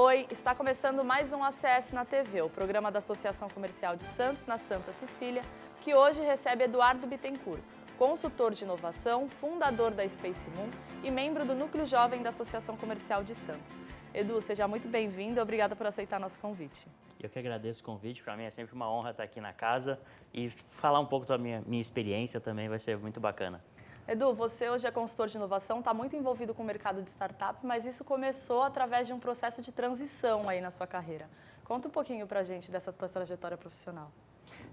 Oi, está começando mais um ACS na TV, o programa da Associação Comercial de Santos, na Santa Cecília, que hoje recebe Eduardo Bittencourt, consultor de inovação, fundador da Space Moon e membro do Núcleo Jovem da Associação Comercial de Santos. Edu, seja muito bem-vindo e obrigada por aceitar nosso convite. Eu que agradeço o convite, para mim é sempre uma honra estar aqui na casa e falar um pouco da minha experiência também vai ser muito bacana. Edu, você hoje é consultor de inovação, está muito envolvido com o mercado de startup, mas isso começou através de um processo de transição aí na sua carreira. Conta um pouquinho para a gente dessa tua trajetória profissional.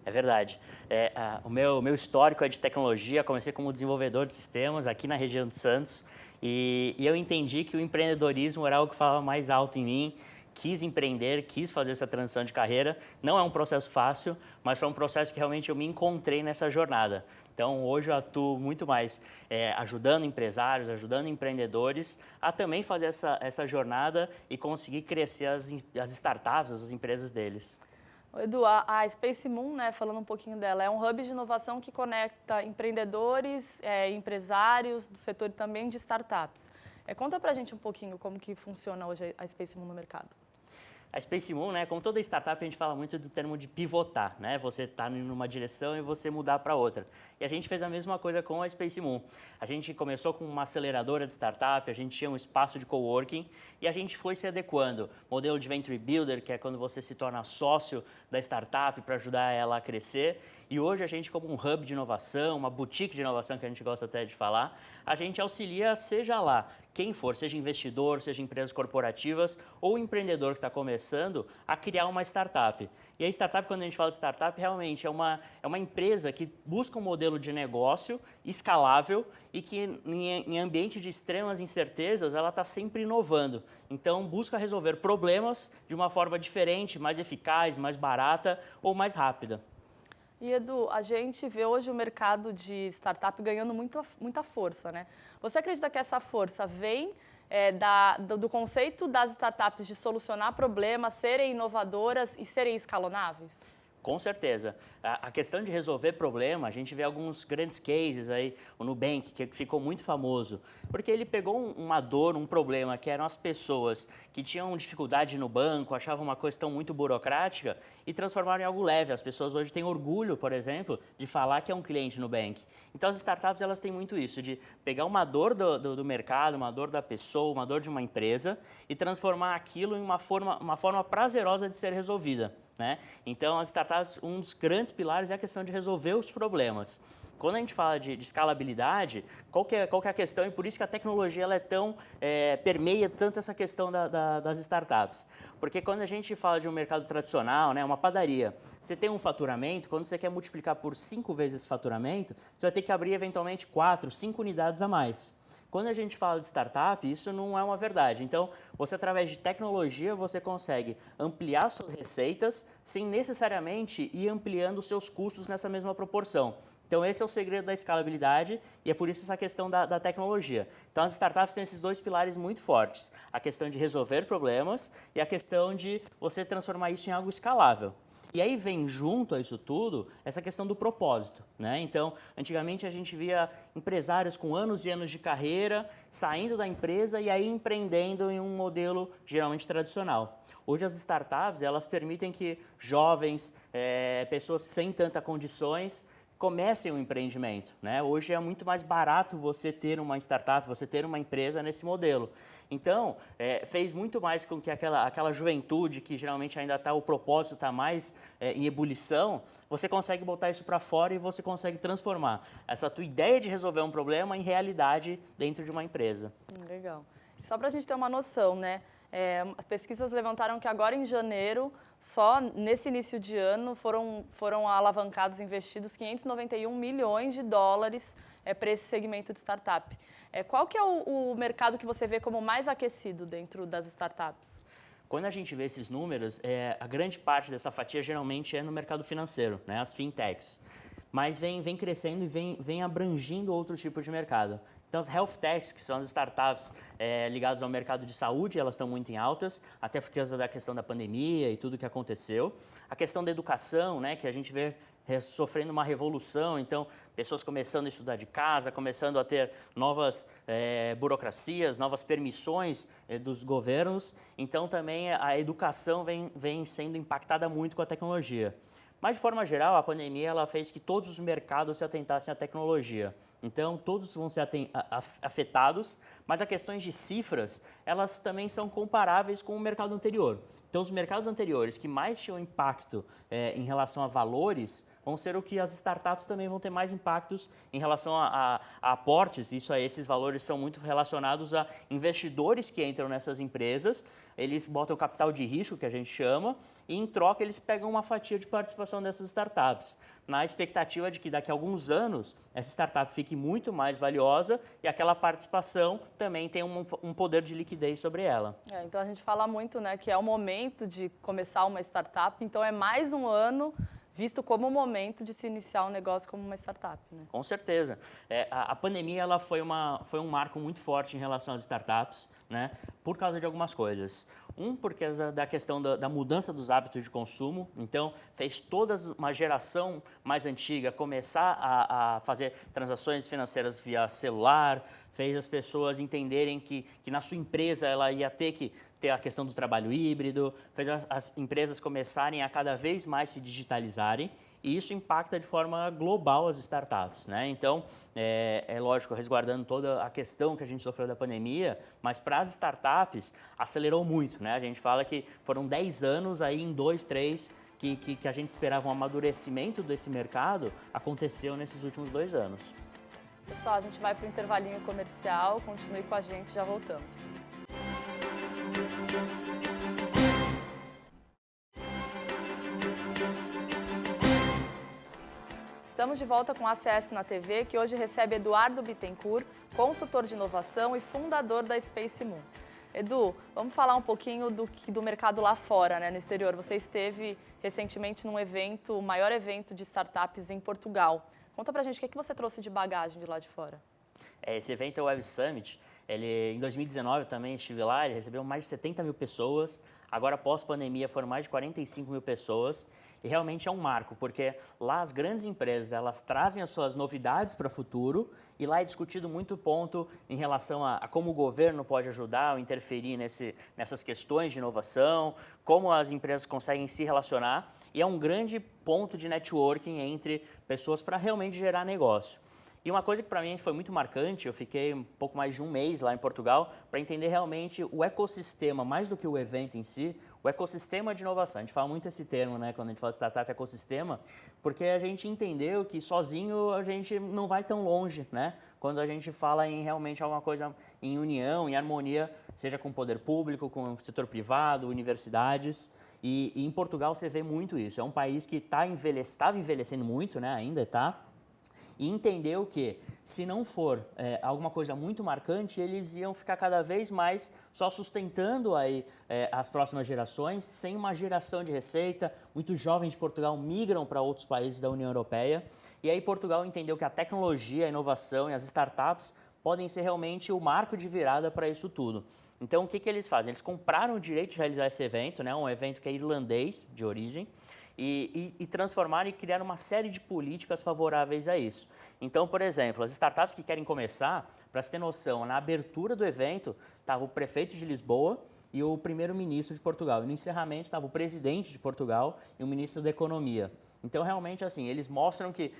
É verdade. O meu histórico é de tecnologia, comecei como desenvolvedor de sistemas aqui na região de Santos e eu entendi que o empreendedorismo era algo que falava mais alto em mim. Quis empreender, quis fazer essa transição de carreira. Não é um processo fácil, mas foi um processo que realmente eu me encontrei nessa jornada. Então, hoje eu atuo muito mais ajudando empresários, ajudando empreendedores a também fazer essa jornada e conseguir crescer as startups, as empresas deles. Edu, a Space Moon, né, falando um pouquinho dela, é um hub de inovação que conecta empreendedores, empresários do setor também de startups. Conta pra gente um pouquinho como que funciona hoje a Space Moon no mercado. A Space Moon, né, como toda startup, a gente fala muito do termo de pivotar, né? Você está indo numa direção e você mudar para outra. E a gente fez a mesma coisa com a Space Moon. A gente começou com uma aceleradora de startup, a gente tinha um espaço de coworking e a gente foi se adequando. Modelo de Venture Builder, que é quando você se torna sócio da startup para ajudar ela a crescer. E hoje a gente, como um hub de inovação, uma boutique de inovação que a gente gosta até de falar, a gente auxilia, seja lá quem for, seja investidor, seja empresas corporativas ou empreendedor que está começando a criar uma startup. E a startup, quando a gente fala de startup, realmente é uma empresa que busca um modelo de negócio escalável e que em ambiente de extremas incertezas, ela está sempre inovando. Então, busca resolver problemas de uma forma diferente, mais eficaz, mais barata ou mais rápida. E Edu, a gente vê hoje o mercado de startup ganhando muita força, né? Você acredita que essa força vem do conceito das startups de solucionar problemas, serem inovadoras e serem escalonáveis? Com certeza. A questão de resolver problema, a gente vê alguns grandes cases aí, o Nubank, que ficou muito famoso, porque ele pegou uma dor, um problema, que eram as pessoas que tinham dificuldade no banco, achavam uma questão muito burocrática e transformaram em algo leve. As pessoas hoje têm orgulho, por exemplo, de falar que é um cliente Nubank. Então, as startups, elas têm muito isso, de pegar uma dor do mercado, uma dor da pessoa, uma dor de uma empresa e transformar aquilo em uma forma prazerosa de ser resolvida. Né? Então, as startups, um dos grandes pilares é a questão de resolver os problemas. Quando a gente fala de escalabilidade, qual que é a questão? E por isso que a tecnologia ela permeia tanto essa questão das startups. Porque quando a gente fala de um mercado tradicional, né, uma padaria, você tem um faturamento, quando você quer multiplicar por 5 vezes esse faturamento, você vai ter que abrir eventualmente 4, 5 unidades a mais. Quando a gente fala de startup, isso não é uma verdade. Então, você através de tecnologia, você consegue ampliar suas receitas sem necessariamente ir ampliando os seus custos nessa mesma proporção. Então, esse é o segredo da escalabilidade e é por isso essa questão da tecnologia. Então, as startups têm esses dois pilares muito fortes. A questão de resolver problemas e a questão de você transformar isso em algo escalável. E aí vem junto a isso tudo essa questão do propósito, né? Então, antigamente a gente via empresários com anos e anos de carreira saindo da empresa e aí empreendendo em um modelo geralmente tradicional. Hoje as startups, elas permitem que jovens, pessoas sem tanta condições, comecem um empreendimento, né? Hoje é muito mais barato você ter uma startup, você ter uma empresa nesse modelo. Então, fez muito mais com que aquela juventude que geralmente ainda o propósito está mais em ebulição, você consegue botar isso para fora e você consegue transformar essa tua ideia de resolver um problema em realidade dentro de uma empresa. Legal. Só para a gente ter uma noção, né? As pesquisas levantaram que agora em janeiro, só nesse início de ano, foram alavancados, investidos 591 milhões de dólares para esse segmento de startup. Qual que é o mercado que você vê como mais aquecido dentro das startups? Quando a gente vê esses números, a grande parte dessa fatia geralmente é no mercado financeiro, né, as fintechs. mas vem crescendo e vem abrangindo outros tipos de mercado. Então, as health techs, que são as startups ligadas ao mercado de saúde, elas estão muito em altas, até por causa da questão da pandemia e tudo que aconteceu. A questão da educação, né, que a gente vê sofrendo uma revolução, então pessoas começando a estudar de casa, começando a ter novas burocracias, novas permissões dos governos, então também a educação vem sendo impactada muito com a tecnologia. Mas, de forma geral, a pandemia ela fez que todos os mercados se atentassem à tecnologia. Então, todos vão ser afetados, mas as questões de cifras, elas também são comparáveis com o mercado anterior. Então, os mercados anteriores que mais tinham impacto em relação a valores, vão ser o que as startups também vão ter mais impactos em relação a aportes. Esses valores são muito relacionados a investidores que entram nessas empresas, eles botam o capital de risco, que a gente chama, e em troca eles pegam uma fatia de participação dessas startups, na expectativa de que daqui a alguns anos essa startup fique muito mais valiosa e aquela participação também tenha um poder de liquidez sobre ela. Então a gente fala muito, né, que é o momento de começar uma startup, então é mais um ano visto como o momento de se iniciar um negócio como uma startup, né? Com certeza. A pandemia ela foi um marco muito forte em relação às startups, né? Por causa de algumas coisas. Porque da questão da mudança dos hábitos de consumo. Então, fez toda uma geração mais antiga começar a fazer transações financeiras via celular, fez as pessoas entenderem que na sua empresa ela ia ter que ter a questão do trabalho híbrido, fez as empresas começarem a cada vez mais se digitalizarem, e isso impacta de forma global as startups, né? Então, é lógico, resguardando toda a questão que a gente sofreu da pandemia, mas para as startups acelerou muito, né? A gente fala que foram 10 anos aí em 2, 3 que a gente esperava um amadurecimento desse mercado, aconteceu nesses últimos 2 anos. Pessoal, a gente vai para o intervalinho comercial, continue com a gente, já voltamos. Estamos de volta com a ACS na TV, que hoje recebe Eduardo Bittencourt, consultor de inovação e fundador da Space Moon. Edu, vamos falar um pouquinho do mercado lá fora, né, no exterior. Você esteve recentemente num evento, o maior evento de startups em Portugal. Conta pra gente o que você trouxe de bagagem de lá de fora. Esse evento é o Web Summit. Em 2019 também estive lá, ele recebeu mais de 70 mil pessoas. Agora, pós-pandemia, foram mais de 45 mil pessoas. E realmente é um marco, porque lá as grandes empresas, elas trazem as suas novidades para o futuro, e lá é discutido muito ponto em relação a como o governo pode ajudar ou interferir nessas questões de inovação, como as empresas conseguem se relacionar, e é um grande ponto de networking entre pessoas para realmente gerar negócio. E uma coisa que para mim foi muito marcante, eu fiquei um pouco mais de um mês lá em Portugal para entender realmente o ecossistema, mais do que o evento em si, o ecossistema de inovação. A gente fala muito esse termo, né, quando a gente fala de startup, ecossistema, porque a gente entendeu que sozinho a gente não vai tão longe, né? Quando a gente fala em realmente alguma coisa em união, em harmonia, seja com o poder público, com o setor privado, universidades. E em Portugal você vê muito isso. É um país que estava envelhecendo muito, né, ainda está. E entendeu que, se não for alguma coisa muito marcante, eles iam ficar cada vez mais só sustentando aí, as próximas gerações, sem uma geração de receita. Muitos jovens de Portugal migram para outros países da União Europeia. E aí Portugal entendeu que a tecnologia, a inovação e as startups podem ser realmente o marco de virada para isso tudo. Então, o que eles fazem? Eles compraram o direito de realizar esse evento, né, um evento que é irlandês de origem, e transformaram e criaram uma série de políticas favoráveis a isso. Então, por exemplo, as startups que querem começar, para se ter noção, na abertura do evento estava o prefeito de Lisboa e o primeiro-ministro de Portugal. E no encerramento estava o presidente de Portugal e o ministro da Economia. Então, realmente, assim, eles mostram que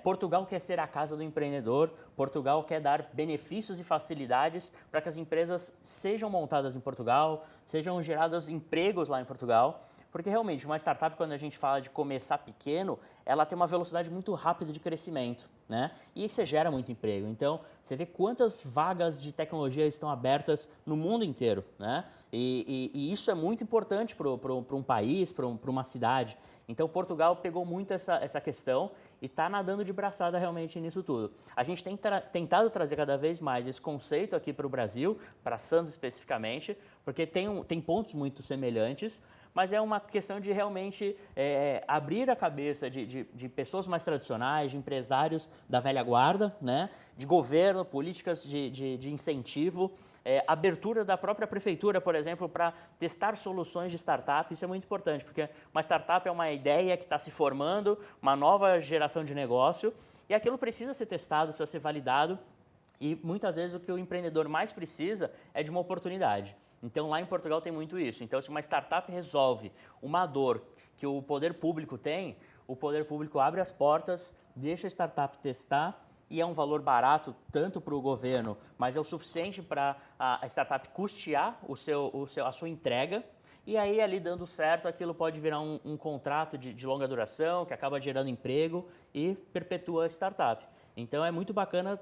Portugal quer ser a casa do empreendedor, Portugal quer dar benefícios e facilidades para que as empresas sejam montadas em Portugal, sejam gerados empregos lá em Portugal, porque realmente uma startup, quando a gente fala de começar pequeno, ela tem uma velocidade muito rápida de crescimento, né? E isso gera muito emprego. Então, você vê quantas vagas de tecnologia estão abertas no mundo inteiro, né? E isso é muito importante para um país, para uma cidade. Então, Portugal pegou muito essa questão e está nadando de braçada realmente nisso tudo. A gente tem tentado trazer cada vez mais esse conceito aqui para o Brasil, para Santos especificamente, porque tem pontos muito semelhantes, mas é uma questão de realmente abrir a cabeça de pessoas mais tradicionais, de empresários da velha guarda, né? De governo, políticas de incentivo, abertura da própria prefeitura, por exemplo, para testar soluções de startup. Isso é muito importante, porque uma startup é uma ideia que está se formando, uma nova geração de negócio, e aquilo precisa ser testado, precisa ser validado. E muitas vezes o que o empreendedor mais precisa é de uma oportunidade. Então lá em Portugal tem muito isso. Então se uma startup resolve uma dor que o poder público tem, o poder público abre as portas, deixa a startup testar e é um valor barato tanto para o governo, mas é o suficiente para a startup custear a sua entrega. E aí, ali dando certo, aquilo pode virar um contrato de longa duração, que acaba gerando emprego e perpetua a startup. Então, é muito bacana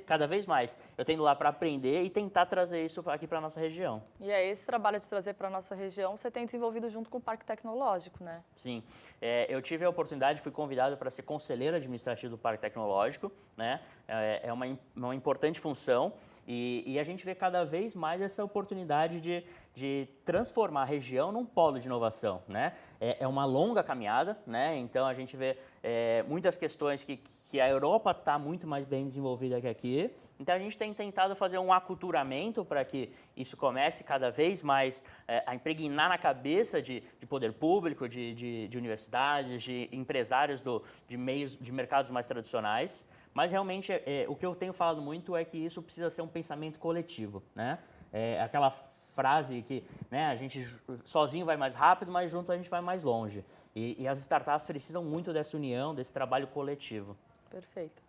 cada vez mais. Eu tendo lá para aprender e tentar trazer isso aqui para a nossa região. E é esse trabalho de trazer para a nossa região, você tem desenvolvido junto com o Parque Tecnológico, né? Sim. Eu tive a oportunidade, fui convidado para ser conselheiro administrativo do Parque Tecnológico, né? É uma importante função e a gente vê cada vez mais essa oportunidade de transformar a região num polo de inovação, né? É uma longa caminhada, né? Então, a gente vê muitas questões que a Europa está muito mais bem desenvolvida que aqui. Então, a gente tem tentado fazer um aculturamento para que isso comece cada vez mais a impregnar na cabeça de poder público, de universidades, de empresários de mercados mais tradicionais. Mas, realmente, o que eu tenho falado muito é que isso precisa ser um pensamento coletivo, né? Aquela frase que, né, a gente sozinho vai mais rápido, mas junto a gente vai mais longe. E as startups precisam muito dessa união, desse trabalho coletivo. Perfeito.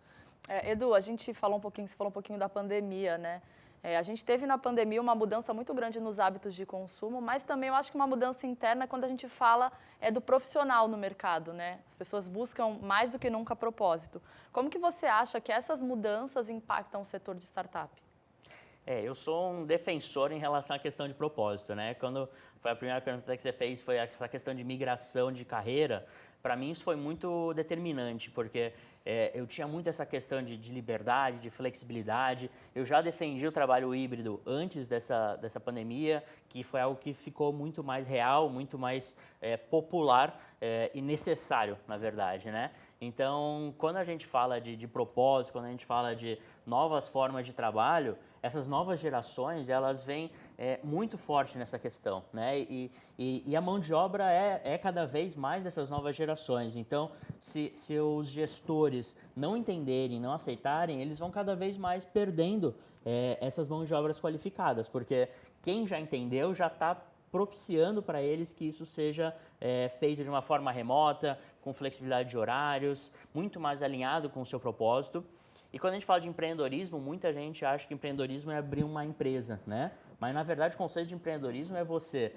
Edu, você falou um pouquinho da pandemia, né? A gente teve na pandemia uma mudança muito grande nos hábitos de consumo, mas também eu acho que uma mudança interna quando a gente fala do profissional no mercado, né? As pessoas buscam mais do que nunca propósito. Como que você acha que essas mudanças impactam o setor de startup? Eu sou um defensor em relação à questão de propósito, né? Quando foi a primeira pergunta que você fez, foi essa questão de migração de carreira. Para mim isso foi muito determinante, porque eu tinha muito essa questão de liberdade, de flexibilidade. Eu já defendi o trabalho híbrido antes dessa pandemia, que foi algo que ficou muito mais real, muito mais popular e necessário, na verdade, né? Então, quando a gente fala de propósito, quando a gente fala de novas formas de trabalho, essas novas gerações, elas vêm muito forte nessa questão, né? E a mão de obra é cada vez mais dessas novas gerações. Então, se os gestores não entenderem, não aceitarem, eles vão cada vez mais perdendo essas mãos de obras qualificadas, porque quem já entendeu já está propiciando para eles que isso seja feito de uma forma remota, com flexibilidade de horários, muito mais alinhado com o seu propósito. E quando a gente fala de empreendedorismo, muita gente acha que empreendedorismo é abrir uma empresa, né? Mas, na verdade, o conceito de empreendedorismo é você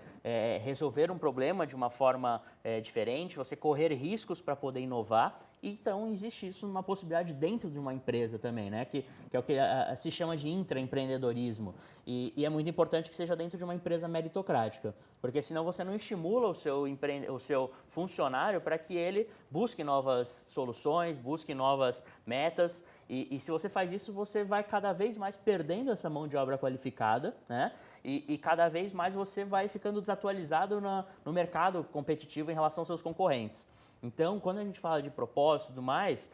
resolver um problema de uma forma diferente, você correr riscos para poder inovar. E, então, existe isso uma possibilidade dentro de uma empresa também, né? Que é o que se chama de intraempreendedorismo. E é muito importante que seja dentro de uma empresa meritocrática, porque senão você não estimula o seu funcionário para que ele busque novas soluções, busque novas metas. E se você faz isso, você vai cada vez mais perdendo essa mão de obra qualificada, né? E cada vez mais você vai ficando desatualizado no mercado competitivo em relação aos seus concorrentes. Então, quando a gente fala de propósito e tudo mais,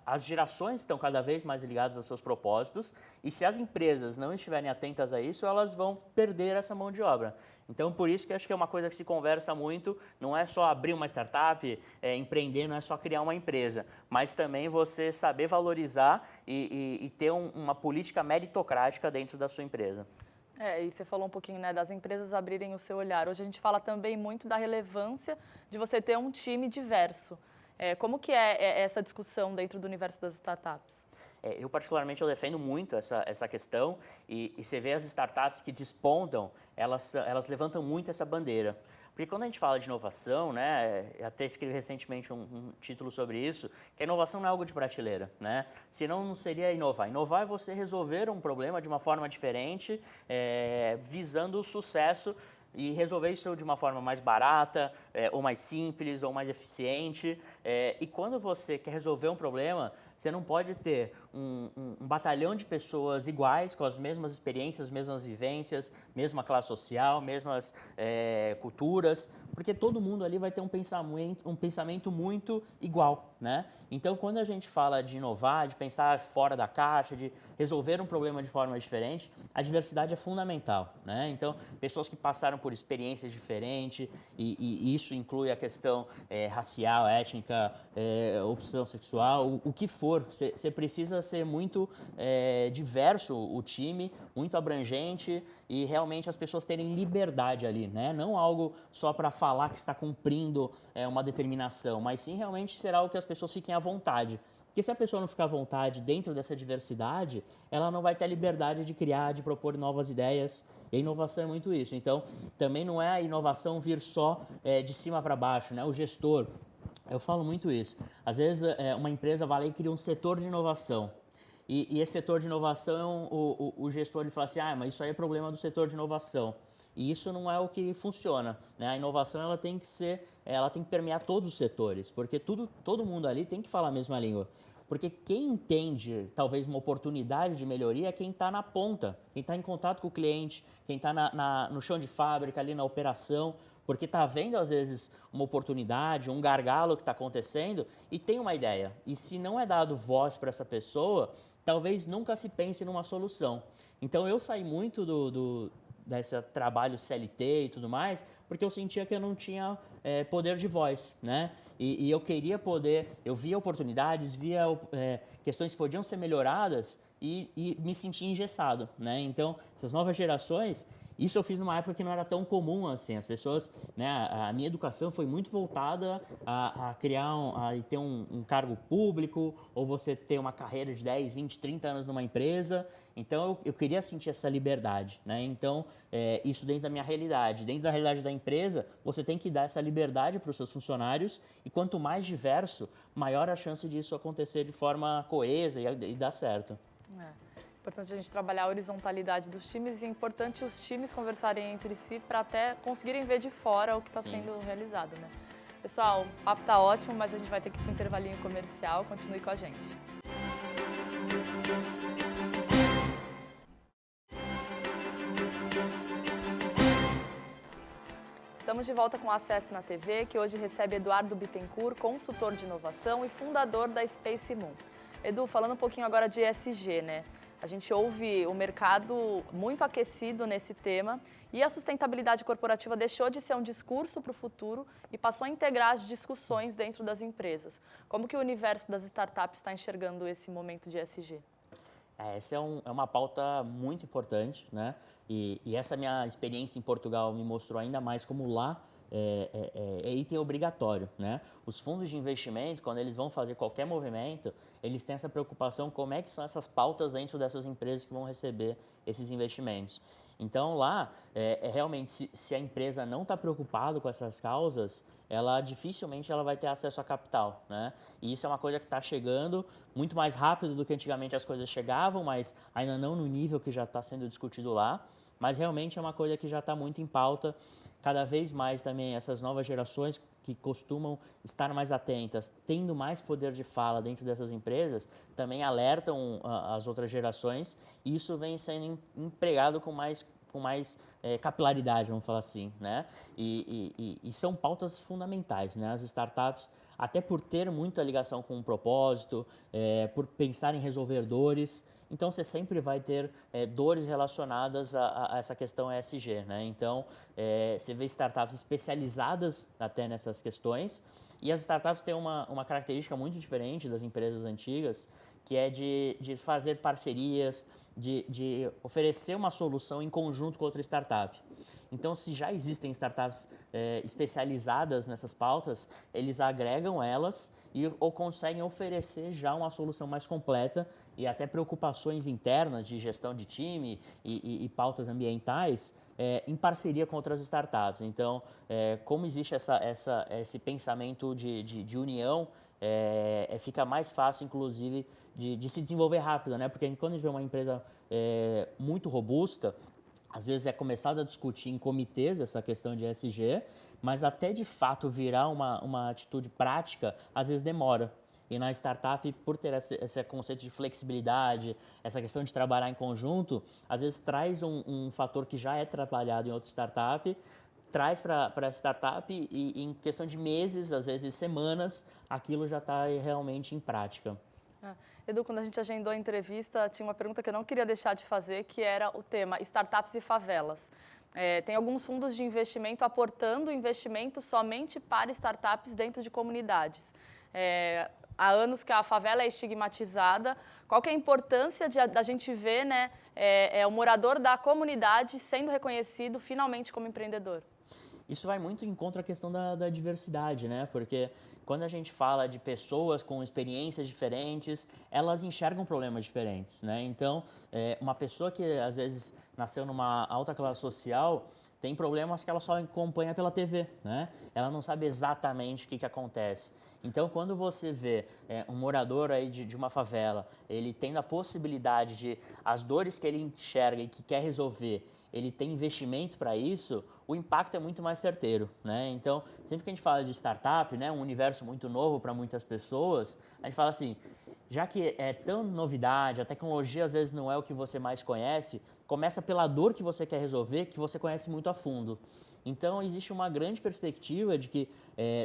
as gerações estão cada vez mais ligadas aos seus propósitos e se as empresas não estiverem atentas a isso, elas vão perder essa mão de obra. Então, por isso que acho que é uma coisa que se conversa muito, não é só abrir uma startup, empreender, não é só criar uma empresa, mas também você saber valorizar e ter uma política meritocrática dentro da sua empresa. E você falou um pouquinho, né, das empresas abrirem o seu olhar. Hoje a gente fala também muito da relevância de você ter um time diverso. Como que é essa discussão dentro do universo das startups? Eu, particularmente, eu defendo muito essa questão e você vê as startups que despontam, elas levantam muito essa bandeira. Porque quando a gente fala de inovação, né, eu até escrevi recentemente um título sobre isso, que a inovação não é algo de prateleira, né? Senão não seria inovar. Inovar é você resolver um problema de uma forma diferente, visando o sucesso e resolver isso de uma forma mais barata, ou mais simples, ou mais eficiente. E quando você quer resolver um problema, você não pode ter um batalhão de pessoas iguais, com as mesmas experiências, mesmas vivências, mesma classe social, mesmas culturas, porque todo mundo ali vai ter um pensamento muito igual, né? Então, quando a gente fala de inovar, de pensar fora da caixa, de resolver um problema de forma diferente, a diversidade é fundamental, né? Então, pessoas que passaram por experiências diferentes, e isso inclui a questão racial, étnica, opção sexual, o que for. Você precisa ser muito diverso o time, muito abrangente e realmente as pessoas terem liberdade ali, né? Não algo só para falar que está cumprindo uma determinação, mas sim realmente ser algo que as pessoas fiquem à vontade. Porque se a pessoa não ficar à vontade dentro dessa diversidade, ela não vai ter a liberdade de criar, de propor novas ideias. E a inovação é muito isso. Então, também não é a inovação vir só de cima para baixo, né? O gestor, eu falo muito isso. Às vezes, uma empresa vai lá e cria um setor de inovação. E esse setor de inovação, o gestor ele fala assim, mas isso aí é problema do setor de inovação. E isso não é o que funciona, né? A inovação ela tem que permear todos os setores, porque todo mundo ali tem que falar a mesma língua. Porque quem entende, talvez, uma oportunidade de melhoria é quem está na ponta, quem está em contato com o cliente, quem está no chão de fábrica, ali na operação, porque está vendo, às vezes, uma oportunidade, um gargalo que está acontecendo e tem uma ideia. E se não é dado voz para essa pessoa, talvez nunca se pense numa solução. Então, eu saí muito desse trabalho CLT e tudo mais, porque eu sentia que eu não tinha poder de voz, né? E eu queria poder, eu via oportunidades, via questões que podiam ser melhoradas e me sentia engessado, né? Então, essas novas gerações, isso eu fiz numa época que não era tão comum assim, as pessoas, né? A minha educação foi muito voltada a criar, a ter um cargo público, ou você ter uma carreira de 10, 20, 30 anos numa empresa, então eu queria sentir essa liberdade, né? Então, isso dentro da minha realidade. Dentro da realidade da empresa, você tem que dar essa liberdade para os seus funcionários e quanto mais diverso, maior a chance disso acontecer de forma coesa e dar certo. É importante a gente trabalhar a horizontalidade dos times e é importante os times conversarem entre si para até conseguirem ver de fora o que está sendo realizado, né? Pessoal, o papo tá ótimo, mas a gente vai ter que ir para um intervalinho comercial. Continue com a gente. Estamos de volta com o Acesso na TV, que hoje recebe Eduardo Bittencourt, consultor de inovação e fundador da Space Moon. Edu, falando um pouquinho agora de ESG, né? A gente ouve o mercado muito aquecido nesse tema e a sustentabilidade corporativa deixou de ser um discurso para o futuro e passou a integrar as discussões dentro das empresas. Como que o universo das startups está enxergando esse momento de ESG? Essa é uma pauta muito importante, né? E essa minha experiência em Portugal me mostrou ainda mais como lá é item obrigatório, né? Os fundos de investimento, quando eles vão fazer qualquer movimento, eles têm essa preocupação como é que são essas pautas dentro dessas empresas que vão receber esses investimentos. Então, lá, realmente, se a empresa não está preocupada com essas causas, ela dificilmente ela vai ter acesso a capital, né? E isso é uma coisa que está chegando muito mais rápido do que antigamente as coisas chegavam, mas ainda não no nível que já está sendo discutido lá. Mas realmente é uma coisa que já está muito em pauta. Cada vez mais também essas novas gerações que costumam estar mais atentas, tendo mais poder de fala dentro dessas empresas, também alertam as outras gerações e isso vem sendo empregado com mais capilaridade, vamos falar assim, né? E são pautas fundamentais, né? As startups, até por ter muita ligação com um propósito, por pensar em resolver dores, então você sempre vai ter dores relacionadas a essa questão ESG, né? Então, você vê startups especializadas até nessas questões e as startups têm uma característica muito diferente das empresas antigas, que é de fazer parcerias, de oferecer uma solução em conjunto com outra startup. Então, se já existem startups especializadas nessas pautas, eles agregam elas ou conseguem oferecer já uma solução mais completa e até preocupações internas de gestão de time e pautas ambientais em parceria com outras startups. Então, como existe esse pensamento de união, fica mais fácil, inclusive, de se desenvolver rápido, né? Porque quando a gente vê uma empresa muito robusta, Às vezes é começado a discutir em comitês essa questão de ESG, mas até de fato virar uma atitude prática, às vezes demora. E na startup, por ter esse conceito de flexibilidade, essa questão de trabalhar em conjunto, às vezes traz um fator que já é trabalhado em outra startup, traz para a startup e em questão de meses, às vezes semanas, aquilo já está realmente em prática. Edu, quando a gente agendou a entrevista, tinha uma pergunta que eu não queria deixar de fazer, que era o tema startups e favelas. Tem alguns fundos de investimento aportando investimento somente para startups dentro de comunidades. Há anos que a favela é estigmatizada. Qual que é a importância da gente ver, né, o morador da comunidade sendo reconhecido finalmente como empreendedor? Isso vai muito em contra a questão da diversidade, né? Porque quando a gente fala de pessoas com experiências diferentes, elas enxergam problemas diferentes, né? Então, uma pessoa que às vezes nasceu numa alta classe social tem problemas que ela só acompanha pela TV, né? Ela não sabe exatamente o que acontece. Então, quando você vê um morador aí de uma favela, ele tendo a possibilidade de as dores que ele enxerga e que quer resolver, ele tem investimento para isso, o impacto é muito mais certeiro, né? Então, sempre que a gente fala de startup, né, um universo muito novo para muitas pessoas, a gente fala assim, já que é tão novidade, a tecnologia às vezes não é o que você mais conhece, começa pela dor que você quer resolver, que você conhece muito a fundo. Então, existe uma grande perspectiva de que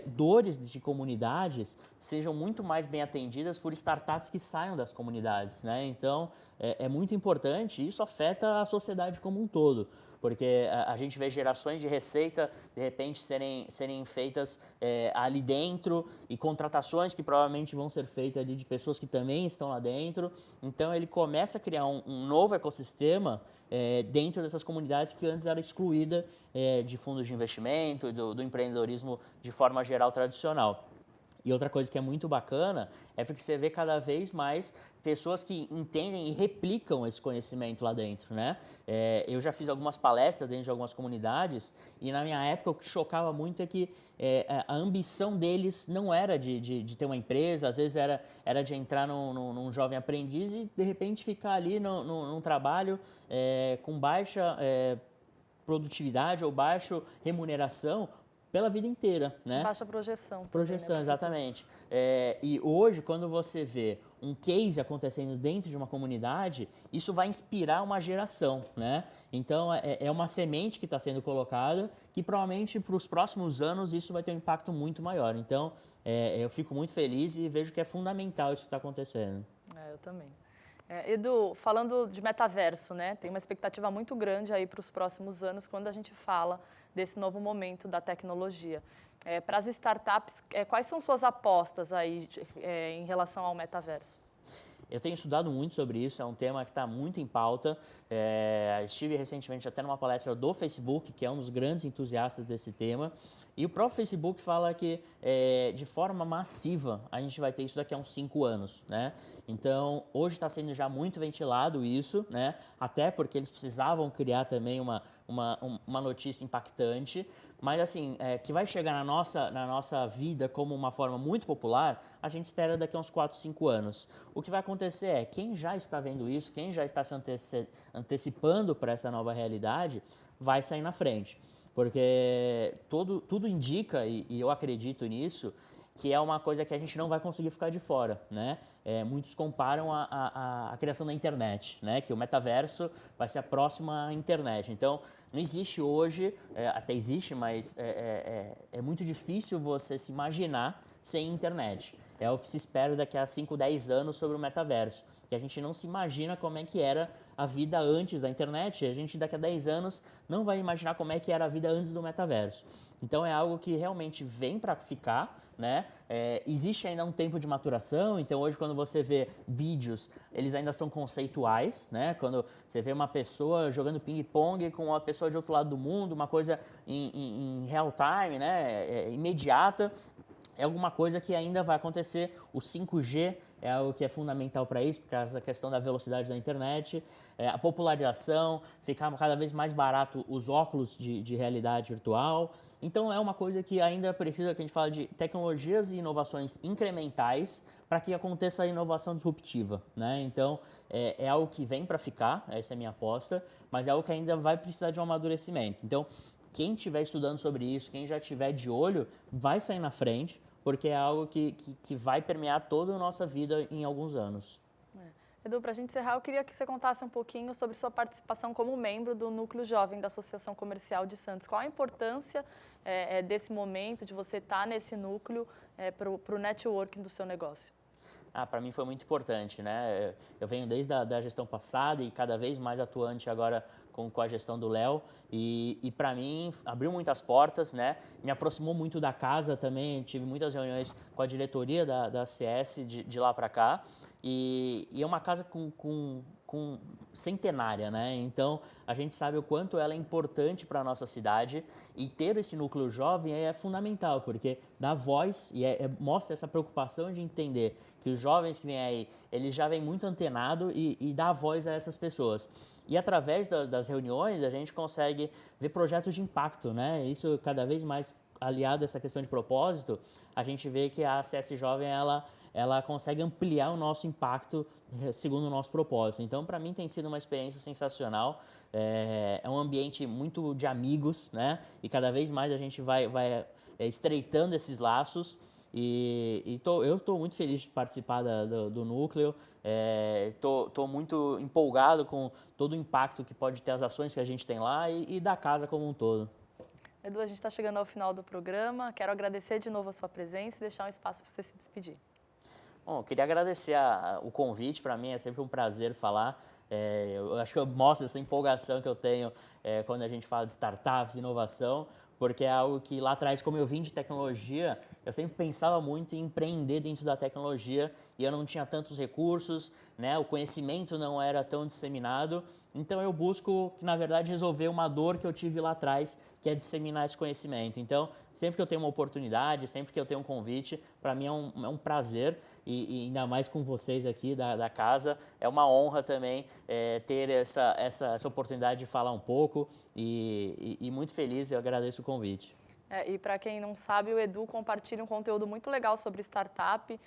dores de comunidades sejam muito mais bem atendidas por startups que saiam das comunidades, né? Então, é muito importante e isso afeta a sociedade como um todo, porque a gente vê gerações de receita, de repente, serem feitas ali dentro e contratações que provavelmente vão ser feitas ali de pessoas que também estão lá dentro. Então, ele começa a criar um novo ecossistema dentro dessas comunidades que antes era excluída de fundos de investimento, do empreendedorismo de forma geral tradicional. E outra coisa que é muito bacana é porque você vê cada vez mais pessoas que entendem e replicam esse conhecimento lá dentro, né? Eu já fiz algumas palestras dentro de algumas comunidades e na minha época o que chocava muito é que a ambição deles não era de ter uma empresa, às vezes era de entrar num jovem aprendiz e de repente ficar ali num trabalho com baixa produtividade ou baixa remuneração pela vida inteira, né? Baixa projeção. Projeção, também, né? exatamente. E hoje, quando você vê um case acontecendo dentro de uma comunidade, isso vai inspirar uma geração, né? Então, é uma semente que está sendo colocada que provavelmente para os próximos anos isso vai ter um impacto muito maior. Então, eu fico muito feliz e vejo que é fundamental isso que está acontecendo. Eu também. Edu, falando de metaverso, né? Tem uma expectativa muito grande aí para os próximos anos quando a gente fala desse novo momento da tecnologia. Para as startups, quais são suas apostas aí em relação ao metaverso? Eu tenho estudado muito sobre isso, é um tema que está muito em pauta. Estive recentemente até numa palestra do Facebook, que é um dos grandes entusiastas desse tema. E o próprio Facebook fala que, de forma massiva, a gente vai ter isso daqui a uns 5 anos, né? Então, hoje está sendo já muito ventilado isso, né? Até porque eles precisavam criar também uma notícia impactante. Mas, assim, que vai chegar na nossa vida como uma forma muito popular, a gente espera daqui a uns 4, 5 anos. O que vai acontecer é, quem já está vendo isso, quem já está se antecipando para essa nova realidade, vai sair na frente. Porque tudo indica, e eu acredito nisso, que é uma coisa que a gente não vai conseguir ficar de fora, né? Muitos comparam a criação da internet, né? Que o metaverso vai ser a próxima internet. Então, não existe hoje, até existe, mas é muito difícil você se imaginar sem internet. É o que se espera daqui a 5, 10 anos sobre o metaverso, que a gente não se imagina como é que era a vida antes da internet, a gente daqui a 10 anos não vai imaginar como é que era a vida antes do metaverso. Então é algo que realmente vem para ficar, né? Existe ainda um tempo de maturação, então hoje quando você vê vídeos, eles ainda são conceituais, né? Quando você vê uma pessoa jogando ping-pong com uma pessoa de outro lado do mundo, uma coisa em real time, né? Imediata. é alguma coisa que ainda vai acontecer. O 5G é algo que é fundamental para isso, por causa da questão da velocidade da internet, a popularização, ficar cada vez mais barato os óculos de realidade virtual. Então, é uma coisa que ainda precisa, que a gente fala de tecnologias e inovações incrementais para que aconteça a inovação disruptiva, né? Então, é algo que vem para ficar, essa é a minha aposta, mas é algo que ainda vai precisar de um amadurecimento. Então, quem estiver estudando sobre isso, quem já estiver de olho, vai sair na frente, porque é algo que vai permear toda a nossa vida em alguns anos. Edu, para a gente encerrar, eu queria que você contasse um pouquinho sobre sua participação como membro do Núcleo Jovem da Associação Comercial de Santos. Qual a importância desse momento, de você estar nesse núcleo para o networking do seu negócio? Para mim foi muito importante, né? Eu venho desde a gestão passada e cada vez mais atuante agora com a gestão do Léo e para mim abriu muitas portas, né? Me aproximou muito da casa também, tive muitas reuniões com a diretoria da CS de lá para cá e é uma casa com centenária, né? Então a gente sabe o quanto ela é importante para a nossa cidade e ter esse núcleo jovem é fundamental, porque dá voz e mostra essa preocupação de entender que os jovens que vêm aí, eles já vêm muito antenados e dá voz a essas pessoas. E através das reuniões a gente consegue ver projetos de impacto, né? Isso cada vez mais aliado a essa questão de propósito, a gente vê que a CS Jovem ela consegue ampliar o nosso impacto segundo o nosso propósito. Então, para mim, tem sido uma experiência sensacional. É um ambiente muito de amigos, né? E cada vez mais a gente vai estreitando esses laços. Eu estou muito feliz de participar do núcleo, estou muito empolgado com todo o impacto que pode ter as ações que a gente tem lá e da casa como um todo. Edu, a gente está chegando ao final do programa. Quero agradecer de novo a sua presença e deixar um espaço para você se despedir. Bom, eu queria agradecer o convite. Para mim é sempre um prazer falar. Eu acho que eu mostro essa empolgação que eu tenho quando a gente fala de startups, inovação, porque é algo que lá atrás, como eu vim de tecnologia, eu sempre pensava muito em empreender dentro da tecnologia e eu não tinha tantos recursos, né? O conhecimento não era tão disseminado, então eu busco, na verdade, resolver uma dor que eu tive lá atrás, que é disseminar esse conhecimento. Então, sempre que eu tenho uma oportunidade, sempre que eu tenho um convite, para mim é um prazer e ainda mais com vocês aqui da casa, é uma honra também ter essa oportunidade de falar um pouco e muito feliz, eu agradeço o convite. E para quem não sabe, o Edu compartilha um conteúdo muito legal sobre startup.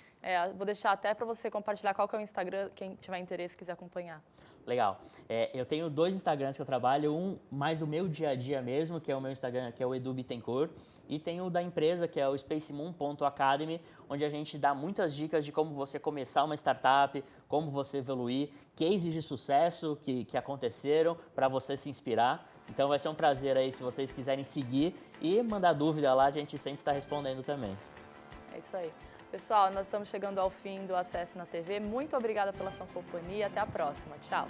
Vou deixar até para você compartilhar qual que é o Instagram, quem tiver interesse quiser acompanhar. Legal. Eu tenho 2 Instagrams que eu trabalho, um mais o meu dia a dia mesmo, que é o meu Instagram, que é o Edu Bittencourt, e tem o da empresa, que é o spacemoon.academy, onde a gente dá muitas dicas de como você começar uma startup, como você evoluir, cases de sucesso que aconteceram para você se inspirar. Então vai ser um prazer aí se vocês quiserem seguir e mandar dúvida lá, a gente sempre está respondendo também. É isso aí. Pessoal, nós estamos chegando ao fim do Acesso na TV. Muito obrigada pela sua companhia. Até a próxima. Tchau.